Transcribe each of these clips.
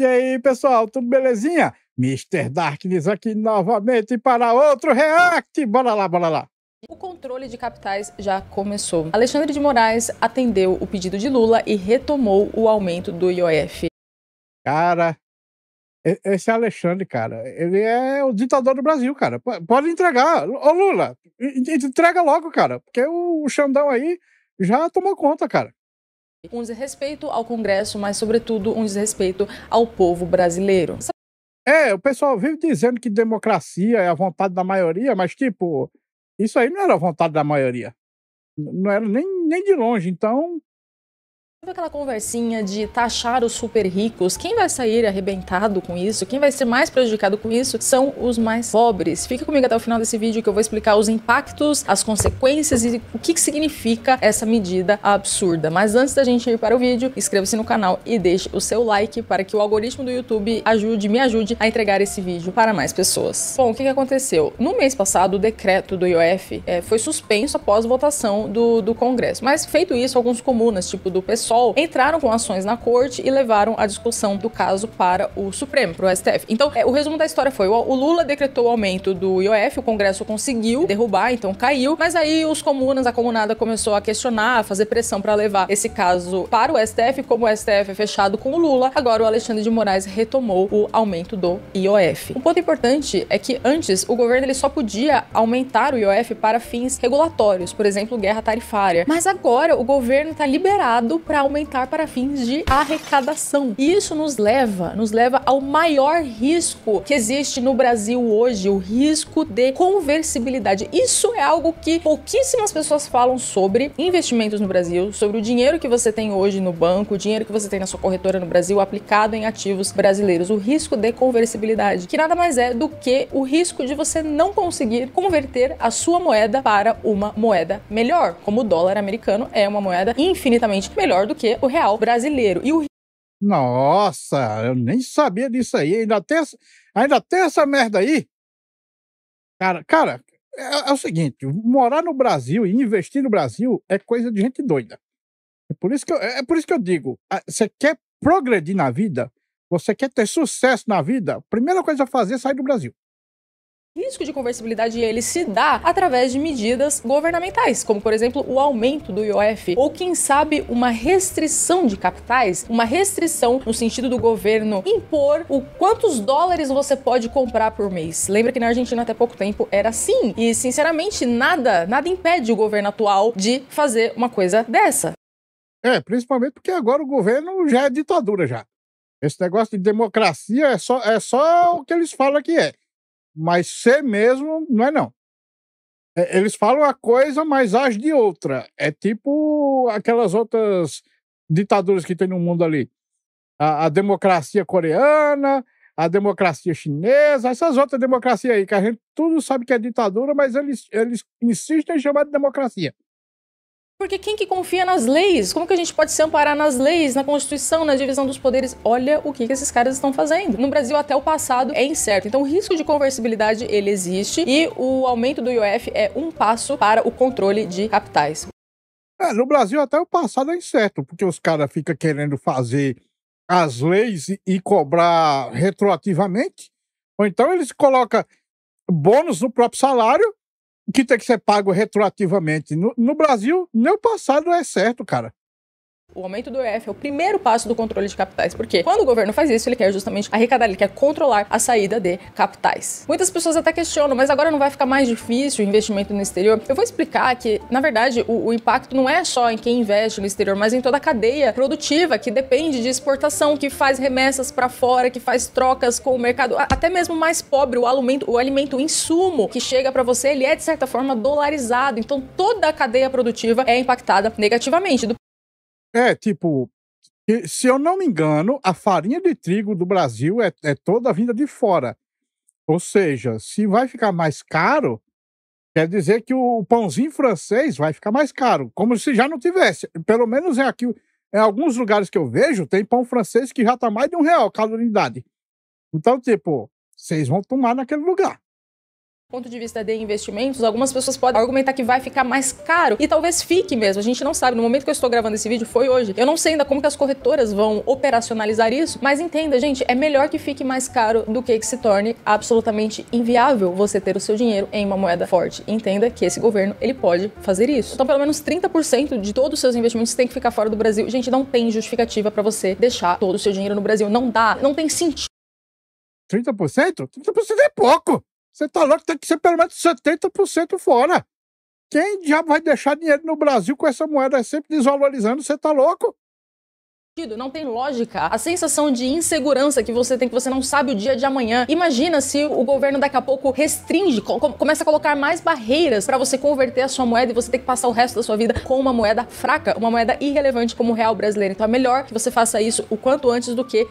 E aí, pessoal, tudo belezinha? Mister Darkness aqui novamente para outro react. Bora lá, bora lá. O controle de capitais já começou. Alexandre de Moraes atendeu o pedido de Lula e retomou o aumento do IOF. Cara, esse Alexandre, cara, ele é o ditador do Brasil, cara. Pode entregar. Ô, Lula, entrega logo, cara, porque o Xandão aí já tomou conta, cara. Um desrespeito ao Congresso, mas, sobretudo, um desrespeito ao povo brasileiro. O pessoal vive dizendo que democracia é a vontade da maioria, mas, tipo, isso aí não era a vontade da maioria. Não era nem de longe, então... Sabe aquela conversinha de taxar os super ricos? Quem vai sair arrebentado com isso? Quem vai ser mais prejudicado com isso são os mais pobres. Fica comigo até o final desse vídeo que eu vou explicar os impactos, as consequências e o que significa essa medida absurda. Mas antes da gente ir para o vídeo, inscreva-se no canal e deixe o seu like para que o algoritmo do YouTube me ajude a entregar esse vídeo para mais pessoas. Bom, o que aconteceu? No mês passado, o decreto do IOF foi suspenso após votação do Congresso. Mas feito isso, alguns comunas, tipo do PSOL, entraram com ações na corte e levaram a discussão do caso para o Supremo, para o STF. Então, o resumo da história foi, o Lula decretou o aumento do IOF, o Congresso conseguiu derrubar, então caiu, mas aí os comunas, a comunada começou a questionar, a fazer pressão para levar esse caso para o STF, como o STF é fechado com o Lula, agora o Alexandre de Moraes retomou o aumento do IOF. Um ponto importante é que antes o governo ele só podia aumentar o IOF para fins regulatórios, por exemplo, guerra tarifária, mas agora o governo está liberado para aumentar para fins de arrecadação. E isso nos leva ao maior risco que existe no Brasil hoje, o risco de conversibilidade. Isso é algo que pouquíssimas pessoas falam sobre investimentos no Brasil, sobre o dinheiro que você tem hoje no banco, o dinheiro que você tem na sua corretora no Brasil aplicado em ativos brasileiros, o risco de conversibilidade, que nada mais é do que o risco de você não conseguir converter a sua moeda para uma moeda melhor, como o dólar americano é uma moeda infinitamente melhor do que o real brasileiro. E o... Nossa, eu nem sabia disso aí. Ainda tem essa merda aí? Cara, é o seguinte, morar no Brasil e investir no Brasil é coisa de gente doida. É por isso que eu digo, você quer progredir na vida, você quer ter sucesso na vida, a primeira coisa a fazer é sair do Brasil. O risco de conversibilidade ele se dá através de medidas governamentais, como por exemplo o aumento do IOF, ou quem sabe uma restrição de capitais, uma restrição no sentido do governo impor o quantos dólares você pode comprar por mês. Lembra que na Argentina até pouco tempo era assim, e sinceramente nada impede o governo atual de fazer uma coisa dessa. Principalmente porque agora o governo já é ditadura já. Esse negócio de democracia é só o que eles falam que é. Mas ser mesmo, não é não. Eles falam uma coisa, mas agem de outra. É tipo aquelas outras ditaduras que tem no mundo ali. A democracia coreana, a democracia chinesa, essas outras democracias aí, que a gente tudo sabe que é ditadura, mas eles insistem em chamar de democracia. Porque quem que confia nas leis? Como que a gente pode se amparar nas leis, na Constituição, na divisão dos poderes? Olha o que esses caras estão fazendo. No Brasil, até o passado é incerto. Então, o risco de conversibilidade, ele existe. E o aumento do IOF é um passo para o controle de capitais. No Brasil, até o passado é incerto, porque os caras ficam querendo fazer as leis e cobrar retroativamente. Ou então eles colocam bônus no próprio salário, que tem que ser pago retroativamente. No Brasil, nem o passado é certo, cara. O aumento do IOF é o primeiro passo do controle de capitais, porque quando o governo faz isso, ele quer justamente arrecadar, ele quer controlar a saída de capitais. Muitas pessoas até questionam, mas agora não vai ficar mais difícil o investimento no exterior? Eu vou explicar que, na verdade, o impacto não é só em quem investe no exterior, mas em toda a cadeia produtiva, que depende de exportação, que faz remessas para fora, que faz trocas com o mercado, até mesmo mais pobre, o alimento, o insumo que chega para você, ele é, de certa forma, dolarizado. Então, toda a cadeia produtiva é impactada negativamente. Tipo, se eu não me engano, a farinha de trigo do Brasil é toda vinda de fora. Ou seja, se vai ficar mais caro, quer dizer que o pãozinho francês vai ficar mais caro, como se já não tivesse. Pelo menos aqui, em alguns lugares que eu vejo, tem pão francês que já tá mais de R$1 cada unidade. Então, tipo, vocês vão tomar naquele lugar. ponto de vista de investimentos, algumas pessoas podem argumentar que vai ficar mais caro e talvez fique mesmo, a gente não sabe, no momento que eu estou gravando esse vídeo foi hoje, eu não sei ainda como que as corretoras vão operacionalizar isso, mas entenda, gente, é melhor que fique mais caro do que se torne absolutamente inviável você ter o seu dinheiro em uma moeda forte. Entenda que esse governo, ele pode fazer isso. Então, pelo menos 30% de todos os seus investimentos tem que ficar fora do Brasil. Gente, não tem justificativa para você deixar todo o seu dinheiro no Brasil, não dá, não tem sentido. 30%? 30% é pouco! Você tá louco, tem que ser pelo menos 70% fora. Quem já vai deixar dinheiro no Brasil com essa moeda sempre desvalorizando? Você tá louco? Não tem lógica. A sensação de insegurança que você tem, que você não sabe o dia de amanhã. Imagina se o governo daqui a pouco restringe, começa a colocar mais barreiras para você converter a sua moeda e você ter que passar o resto da sua vida com uma moeda fraca, uma moeda irrelevante como o real brasileiro. Então é melhor que você faça isso o quanto antes do que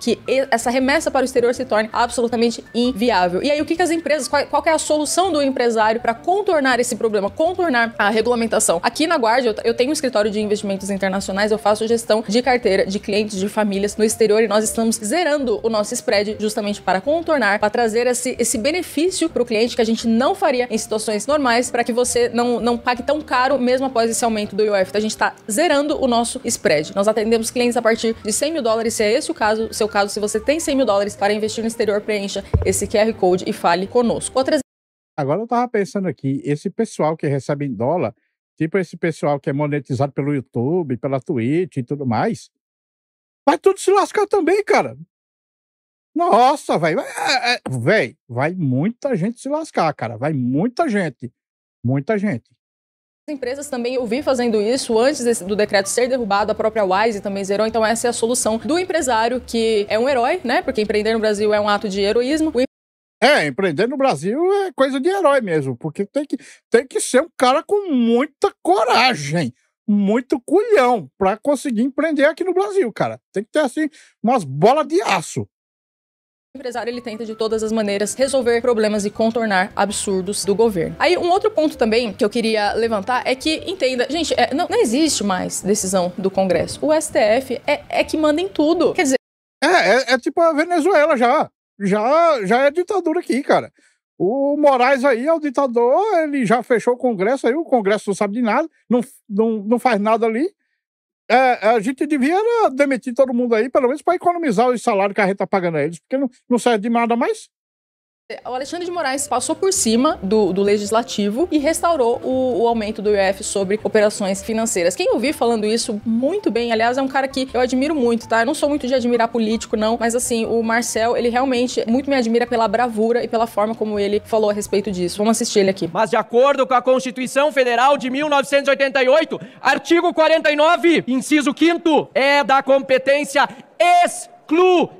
essa remessa para o exterior se torne absolutamente inviável. E aí o que as empresas, qual que é a solução do empresário para contornar esse problema, contornar a regulamentação? Aqui na Guardia, eu tenho um escritório de investimentos internacionais, eu faço gestão de carteira de clientes de famílias no exterior e nós estamos zerando o nosso spread justamente para contornar, para trazer esse benefício para o cliente que a gente não faria em situações normais, para que você não pague tão caro mesmo após esse aumento do IOF. Então a gente está zerando o nosso spread. Nós atendemos clientes a partir de $100 mil, se é esse o seu caso, se você tem $100 mil para investir no exterior, preencha esse QR Code e fale conosco. Agora eu tava pensando aqui, esse pessoal que recebe em dólar, tipo esse pessoal que é monetizado pelo YouTube, pela Twitch e tudo mais, vai tudo se lascar também, cara. Nossa, velho. Velho, vai muita gente se lascar, cara. Vai muita gente. Muita gente. As empresas também, eu vi fazendo isso antes do decreto ser derrubado, a própria Wise também zerou, então essa é a solução do empresário, que é um herói, né? Porque empreender no Brasil é um ato de heroísmo. Empreender no Brasil é coisa de herói mesmo, porque tem que ser um cara com muita coragem, muito culhão para conseguir empreender aqui no Brasil, cara. Tem que ter, assim, umas bolas de aço. O empresário, ele tenta de todas as maneiras resolver problemas e contornar absurdos do governo. Aí, um outro ponto também que eu queria levantar é que, entenda, gente, não existe mais decisão do Congresso. O STF é que manda em tudo. Quer dizer... É tipo a Venezuela já. Já é ditadura aqui, cara. O Moraes aí é o ditador, ele já fechou o Congresso aí, o Congresso não sabe de nada, não faz nada ali. A gente devia demitir todo mundo aí, pelo menos para economizar o salário que a gente tá pagando a eles, porque não serve de nada mais. O Alexandre de Moraes passou por cima do legislativo e restaurou o aumento do IOF sobre operações financeiras. Quem eu vi falando isso muito bem, aliás, é um cara que eu admiro muito, tá? Eu não sou muito de admirar político, não, mas assim, o Marcel, ele realmente muito me admira pela bravura e pela forma como ele falou a respeito disso. Vamos assistir ele aqui. Mas de acordo com a Constituição Federal de 1988, artigo 49, inciso 5º, é da competência exclusiva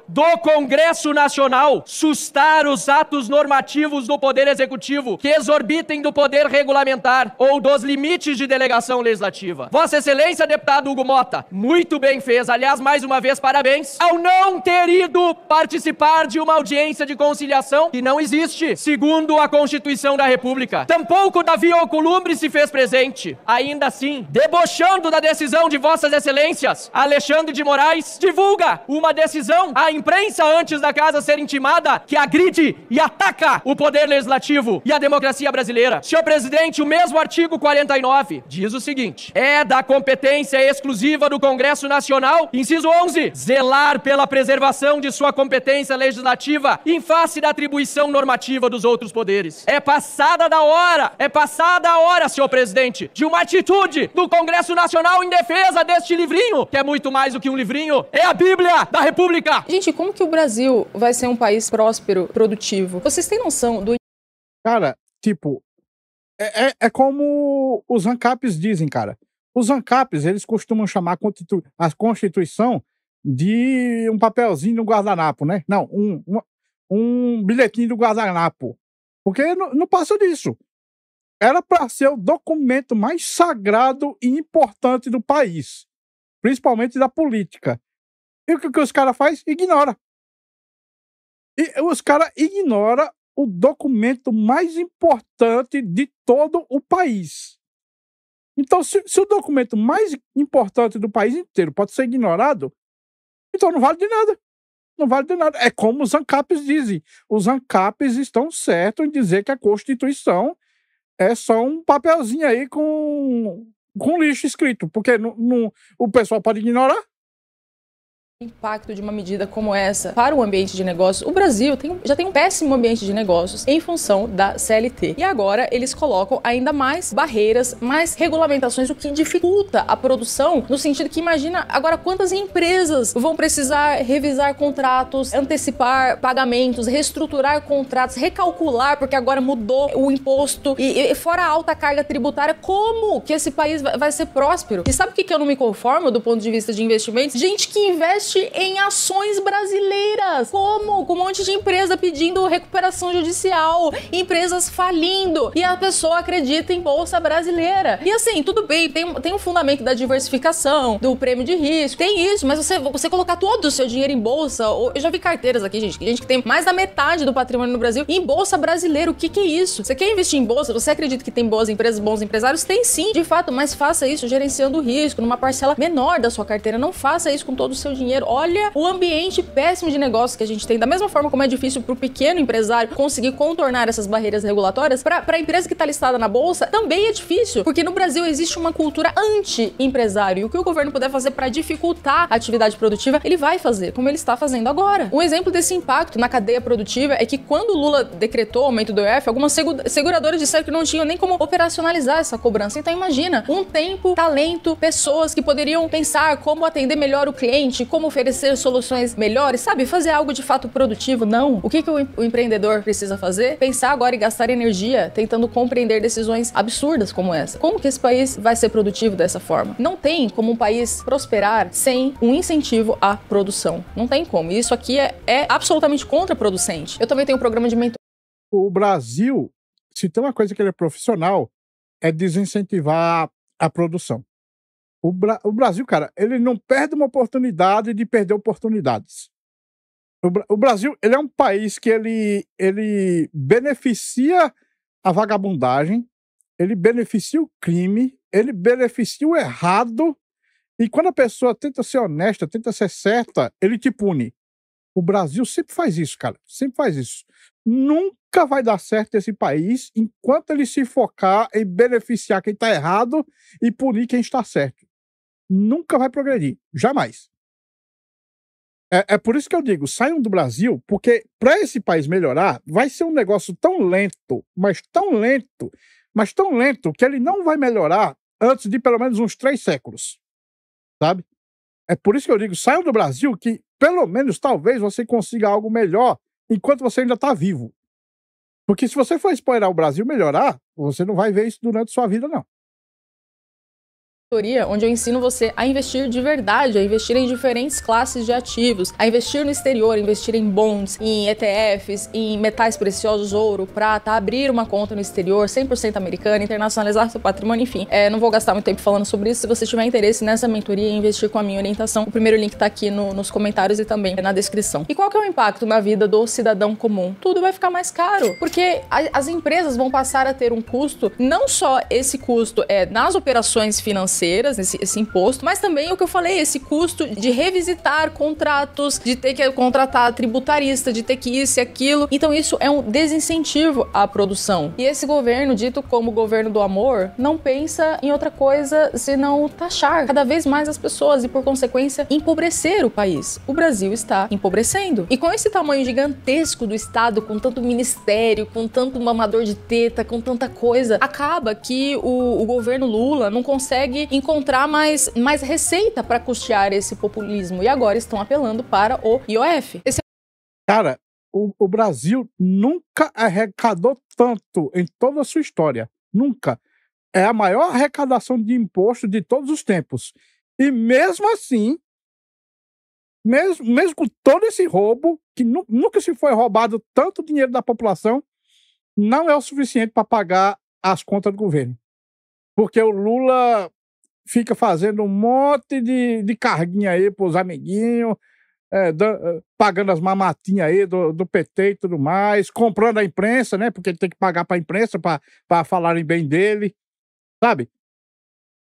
do Congresso Nacional sustar os atos normativos do Poder Executivo que exorbitem do poder regulamentar ou dos limites de delegação legislativa. Vossa Excelência, deputado Hugo Mota, muito bem fez, aliás, mais uma vez, parabéns, ao não ter ido participar de uma audiência de conciliação que não existe, segundo a Constituição da República. Tampouco Davi Alcolumbre se fez presente. Ainda assim, debochando da decisão de Vossas Excelências, Alexandre de Moraes divulga uma decisão à imprensa antes da casa ser intimada que agride e ataca o poder legislativo e a democracia brasileira. Senhor presidente, o mesmo artigo 49 diz o seguinte: é da competência exclusiva do Congresso Nacional, inciso 11, zelar pela preservação de sua competência legislativa em face da atribuição normativa dos outros poderes. É passada a hora, senhor presidente, de uma atitude do Congresso Nacional em defesa deste livrinho, que é muito mais do que um livrinho, é a Bíblia da República. Gente, como que o Brasil vai ser um país próspero, produtivo? Vocês têm noção do... Cara, tipo, é como os ANCAPs dizem, cara. Os ANCAPs, eles costumam chamar a Constituição de um papelzinho no guardanapo, né? Não, um bilhetinho do guardanapo. Porque não passa disso. Era para ser o documento mais sagrado e importante do país, principalmente da política. E o que os caras fazem? Ignora. E os caras ignoram o documento mais importante de todo o país. Então, se o documento mais importante do país inteiro pode ser ignorado, então não vale de nada. Não vale de nada. É como os ANCAPs dizem. Os ANCAPs estão certos em dizer que a Constituição é só um papelzinho aí com lixo escrito, porque o pessoal pode ignorar. Impacto de uma medida como essa para o ambiente de negócios. O Brasil já tem um péssimo ambiente de negócios em função da CLT. E agora eles colocam ainda mais barreiras, mais regulamentações, o que dificulta a produção, no sentido que imagina agora quantas empresas vão precisar revisar contratos, antecipar pagamentos, reestruturar contratos, recalcular, porque agora mudou o imposto e fora a alta carga tributária, como que esse país vai ser próspero? E sabe o que eu não me conformo do ponto de vista de investimentos? Gente que investe em ações brasileiras. Como? Com um monte de empresa pedindo recuperação judicial, empresas falindo, e a pessoa acredita em bolsa brasileira. E assim, tudo bem, tem um fundamento da diversificação, do prêmio de risco, tem isso, mas você colocar todo o seu dinheiro em bolsa, eu já vi carteiras aqui, gente que tem mais da metade do patrimônio no Brasil em bolsa brasileira. O que é isso? Você quer investir em bolsa? Você acredita que tem boas empresas, bons empresários? Tem sim, de fato, mas faça isso gerenciando o risco, numa parcela menor da sua carteira. Não faça isso com todo o seu dinheiro. Olha o ambiente péssimo de negócio que a gente tem. Da mesma forma como é difícil para o pequeno empresário conseguir contornar essas barreiras regulatórias, para a empresa que está listada na bolsa também é difícil, porque no Brasil existe uma cultura anti-empresário. E o que o governo puder fazer para dificultar a atividade produtiva, ele vai fazer, como ele está fazendo agora. Um exemplo desse impacto na cadeia produtiva é que quando o Lula decretou o aumento do IOF, algumas seguradoras disseram que não tinham nem como operacionalizar essa cobrança. Então imagina, um tempo, talento, pessoas que poderiam pensar como atender melhor o cliente, como oferecer soluções melhores, sabe? Fazer algo de fato produtivo. Não. O que o empreendedor precisa fazer? Pensar agora e gastar energia tentando compreender decisões absurdas como essa. Como que esse país vai ser produtivo dessa forma? Não tem como um país prosperar sem um incentivo à produção. Não tem como. E isso aqui é absolutamente contraproducente. Eu também tenho um programa de mentoria. O Brasil, se tem uma coisa que ele é profissional, é desincentivar a produção. O Brasil, cara, ele não perde uma oportunidade de perder oportunidades. O Brasil, ele é um país que ele beneficia a vagabundagem, ele beneficia o crime, ele beneficia o errado, e quando a pessoa tenta ser honesta, tenta ser certa, ele te pune. O Brasil sempre faz isso, cara, sempre faz isso. Nunca vai dar certo esse país enquanto ele se focar em beneficiar quem está errado e punir quem está certo. Nunca vai progredir, jamais. É por isso que eu digo, saiam do Brasil, porque para esse país melhorar, vai ser um negócio tão lento, mas tão lento, mas tão lento, que ele não vai melhorar antes de pelo menos uns 3 séculos, sabe? É por isso que eu digo, saiam do Brasil, que pelo menos, talvez, você consiga algo melhor enquanto você ainda está vivo. Porque se você for esperar o Brasil melhorar, você não vai ver isso durante sua vida, não. Onde eu ensino você a investir de verdade, a investir em diferentes classes de ativos, a investir no exterior, investir em bonds, em ETFs, em metais preciosos, ouro, prata, abrir uma conta no exterior 100% americana, internacionalizar seu patrimônio, enfim. Não vou gastar muito tempo falando sobre isso. Se você tiver interesse nessa mentoria e investir com a minha orientação, o primeiro link tá aqui nos comentários e também na descrição. E qual que é o impacto na vida do cidadão comum? Tudo vai ficar mais caro, porque as empresas vão passar a ter um custo, não só esse custo nas operações financeiras, esse imposto, mas também o que eu falei, esse custo de revisitar contratos, de ter que contratar tributarista, de ter que isso e aquilo. Então isso é um desincentivo à produção. E esse governo, dito como governo do amor, não pensa em outra coisa senão taxar cada vez mais as pessoas e, por consequência, empobrecer o país. O Brasil está empobrecendo. E com esse tamanho gigantesco do Estado, com tanto ministério, com tanto mamador de teta, com tanta coisa, acaba que o governo Lula não consegue encontrar mais receita para custear esse populismo, e agora estão apelando para o IOF. Cara, o Brasil nunca arrecadou tanto em toda a sua história. Nunca. É a maior arrecadação de imposto de todos os tempos. E mesmo assim, mesmo com todo esse roubo, que nunca se foi roubado tanto dinheiro da população, não é o suficiente para pagar as contas do governo. Porque o Lula fica fazendo um monte de carguinha aí pros amiguinhos, pagando as mamatinhas aí do PT e tudo mais, comprando a imprensa, né? Porque ele tem que pagar pra imprensa pra falarem bem dele, sabe?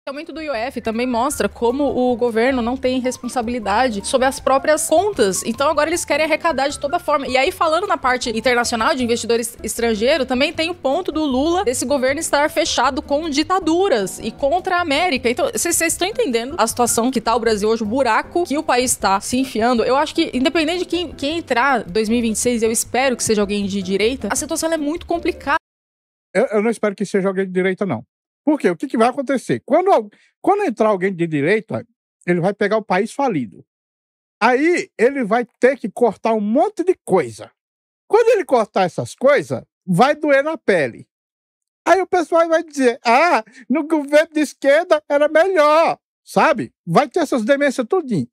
O aumento do IOF também mostra como o governo não tem responsabilidade sobre as próprias contas. Então agora eles querem arrecadar de toda forma. E aí, falando na parte internacional de investidores estrangeiros, também tem o ponto do Lula, desse governo estar fechado com ditaduras e contra a América. Então, vocês estão entendendo a situação que tá o Brasil hoje, o buraco que o país está se enfiando? Eu acho que, independente de quem entrar em 2026, eu espero que seja alguém de direita, a situação é muito complicada. Eu não espero que seja alguém de direita, não. Por quê? O que vai acontecer? Quando entrar alguém de direita, ele vai pegar o país falido. Aí ele vai ter que cortar um monte de coisa. Quando ele cortar essas coisas, vai doer na pele. Aí o pessoal vai dizer, no governo de esquerda era melhor, sabe? Vai ter essas demências tudinho.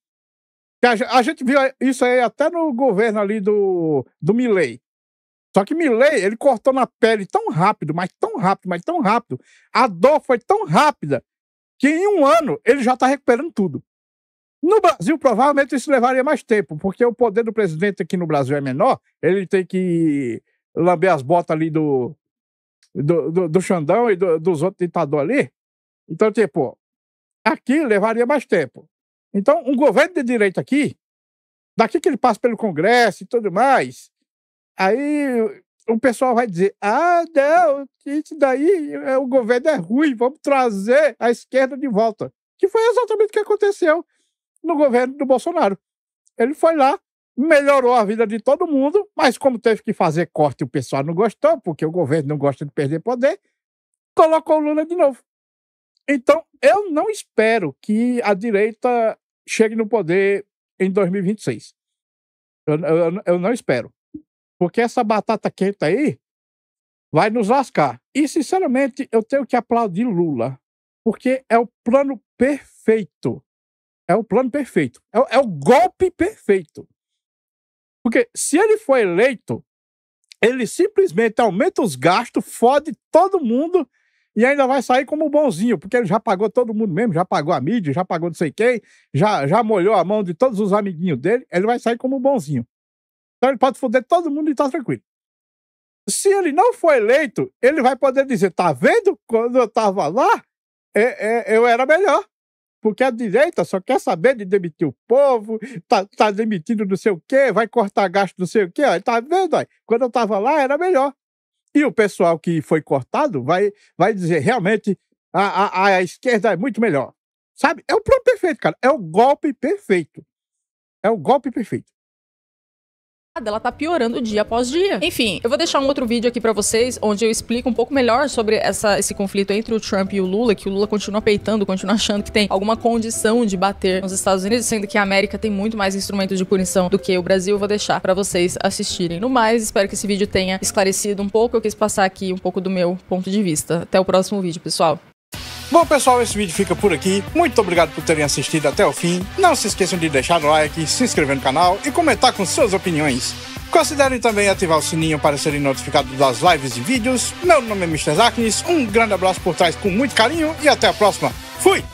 A gente viu isso aí até no governo ali do Milei. Só que Milei, ele cortou na pele tão rápido, mas tão rápido, mas tão rápido. A dor foi tão rápida que em um ano ele já está recuperando tudo. No Brasil, provavelmente isso levaria mais tempo, porque o poder do presidente aqui no Brasil é menor. Ele tem que lamber as botas ali do Xandão e dos outros ditadores ali. Então, tipo, aqui levaria mais tempo. Então, um governo de direita aqui, daqui que ele passa pelo Congresso e tudo mais, aí o pessoal vai dizer, não, isso daí, o governo é ruim, vamos trazer a esquerda de volta. Que foi exatamente o que aconteceu no governo do Bolsonaro. Ele foi lá, melhorou a vida de todo mundo, mas como teve que fazer corte e o pessoal não gostou, porque o governo não gosta de perder poder, colocou o Lula de novo. Então, eu não espero que a direita chegue no poder em 2026. Eu não espero. Porque essa batata quente aí vai nos lascar. E, sinceramente, eu tenho que aplaudir Lula. Porque é o plano perfeito. É o plano perfeito. É o golpe perfeito. Porque se ele for eleito, ele simplesmente aumenta os gastos, fode todo mundo e ainda vai sair como bonzinho. Porque ele já pagou todo mundo mesmo, já pagou a mídia, já pagou não sei quem, já molhou a mão de todos os amiguinhos dele, ele vai sair como bonzinho. Então ele pode foder todo mundo e tá tranquilo. Se ele não for eleito, ele vai poder dizer, tá vendo? Quando eu tava lá, eu era melhor. Porque a direita só quer saber de demitir o povo, tá demitindo não sei o quê, vai cortar gasto não sei o quê. Ó, tá vendo? Ó, quando eu tava lá, era melhor. E o pessoal que foi cortado vai dizer, realmente, a esquerda é muito melhor. Sabe? É o plano perfeito, cara. É o golpe perfeito. É o golpe perfeito. Ela tá piorando dia após dia. Enfim, eu vou deixar um outro vídeo aqui pra vocês, onde eu explico um pouco melhor sobre esse conflito entre o Trump e o Lula, que o Lula continua peitando, continua achando que tem alguma condição de bater nos Estados Unidos, sendo que a América tem muito mais instrumentos de punição do que o Brasil. Eu vou deixar pra vocês assistirem. No mais, espero que esse vídeo tenha esclarecido um pouco. Eu quis passar aqui um pouco do meu ponto de vista. Até o próximo vídeo, pessoal. Bom, pessoal, esse vídeo fica por aqui. Muito obrigado por terem assistido até o fim. Não se esqueçam de deixar o like, se inscrever no canal e comentar com suas opiniões. Considerem também ativar o sininho para serem notificados das lives e vídeos. Meu nome é Mr. Zaknis, um grande abraço por trás com muito carinho e até a próxima. Fui!